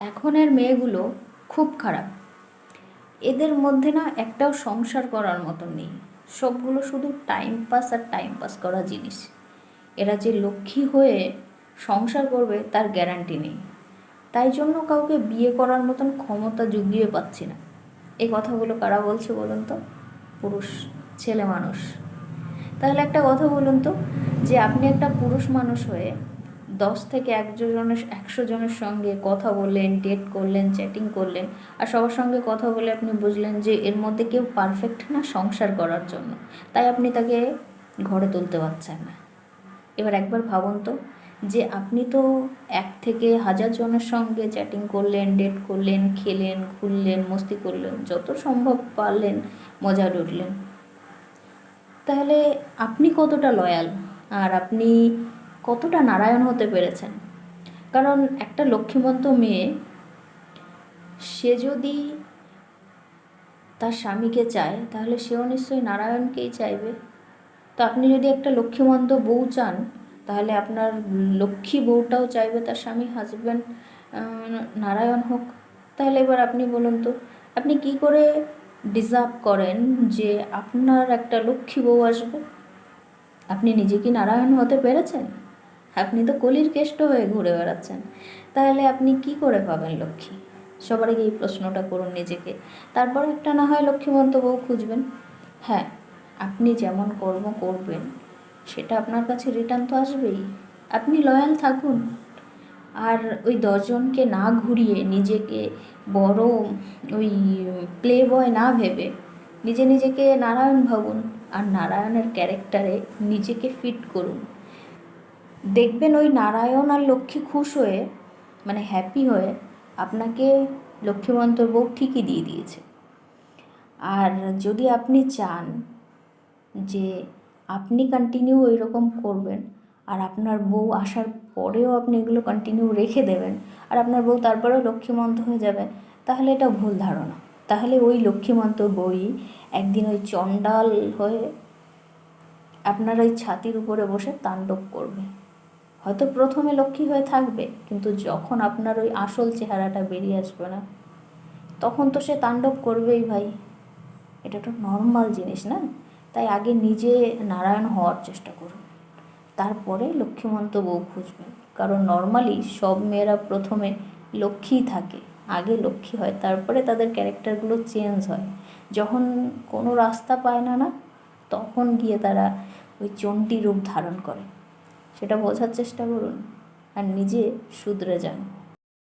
এখনের মেয়েগুলো খুব খারাপ। এদের মধ্যে না একটাও সংসার করার মতো নেই। সবগুলো শুধু টাইম পাস আর টাইম পাস করা জিনিস। এরা যে লক্ষ্মী হয়ে সংসার করবে তার গ্যারান্টি নেই। তাই জন্য কাউকে বিয়ে করার মতন ক্ষমতা জুগিয়ে পাচ্ছি না। এই কথাগুলো কারা বলছে বলুন তো? পুরুষ ছেলে মানুষ। তাহলে একটা কথা বলুন তো, যে আপনি একটা পুরুষ মানুষ হয়ে 10 থেকে 100 জনের সঙ্গে কথা বললেন, ডেট করলেন, চ্যাটিং করলেন, আর সবার সঙ্গে কথা বলে আপনি বুঝলেন যে এর মধ্যে কেউ পারফেক্ট না সংসার করার জন্য, তাই আপনি তাকে ঘরে তুলতে পারছেন না। এবার একবার ভাবুন তো, যে আপনি তো 1 থেকে 1000 জনের সঙ্গে চ্যাটিং করলেন, ডেট করলেন, খেলেন, ঘুরলেন, মস্তি করলেন, যত সম্ভব পারলেন মজা লুটলেন। তাহলে আপনি কতটা লয়াল আর আপনি কতটা নারায়ণ হতে পেরেছেন? কারণ একটা লক্ষ্মীমন্ত মেয়ে, সে যদি তার স্বামীকে চায় তাহলে সেও নিশ্চয়ই নারায়ণকেই চাইবে। তো আপনি যদি একটা লক্ষ্মীমন্ত বউ চান, তাহলে আপনার লক্ষ্মী বউটাও চাইবে তার স্বামী হাজব্যান্ড নারায়ণ হোক। তাহলে এবার আপনি বলুন তো, আপনি কি করে ডিজার্ভ করেন যে আপনার একটা লক্ষ্মী বউ আসবে? আপনি নিজে কি নারায়ণ হতে পেরেছেন? আপনি তো কলির কেষ্ট হয়ে ঘুরে বেড়াচ্ছেন। তাহলে আপনি কি করে পাবেন লক্ষ্মী? সবার আগে এই প্রশ্নটা করুন নিজেকে। তারপর একটা না হয় লক্ষ্মীমন্ত বউ খুঁজবেন। হ্যাঁ, আপনি যেমন কর্ম করবেন সেটা আপনার কাছে রিটার্ন তো আসবেই। আপনি লয়াল থাকুন। আর ওই 10 জনকে না ঘুরিয়ে, নিজেকে বড় ওই প্লে বয় না ভেবে নিজেকে নারায়ণ ভাবুন, আর নারায়ণের ক্যারেক্টারে নিজেকে ফিট করুন। দেখবেন ওই নারায়ণ আর লক্ষ্মী খুশ হয়ে, মানে হ্যাপি হয়ে, আপনাকে লক্ষ্মীমন্ত বউ ঠিকই দিয়ে দিয়েছে। আর যদি আপনি চান যে আপনি কন্টিনিউ ওই রকম করবেন, আর আপনার বউ আসার পরেও আপনি এগুলো কন্টিনিউ রেখে দেবেন, আর আপনার বউ তারপরেও লক্ষ্মীমন্ত হয়ে যাবে, তাহলে এটা ভুল ধারণা। তাহলে ওই লক্ষ্মীমন্ত বউই একদিন ওই চণ্ডাল হয়ে আপনার ওই ছাতির উপরে বসে তাণ্ডব করবে। হয়তো প্রথমে লক্ষ্মী হয়ে থাকবে, কিন্তু যখন আপনার ওই আসল চেহারাটা বেরিয়ে আসবে না, তখন তো সে তাণ্ডব করবেই ভাই। এটা তো নর্মাল জিনিস না? তাই আগে নিজে নারায়ণ হওয়ার চেষ্টা করুন, তারপরে লক্ষ্মীমন্ত বউ খুঁজবেন। কারণ নর্মালি সব মেয়েরা প্রথমে লক্ষ্মীই থাকে, আগে লক্ষ্মী হয়, তারপরে তাদের ক্যারেক্টারগুলো চেঞ্জ হয়। যখন কোনো রাস্তা পায় না, তখন গিয়ে তারা ওই চণ্ডী রূপ ধারণ করে। সেটা বোঝার চেষ্টা করুন আর নিজে শুধরে যান।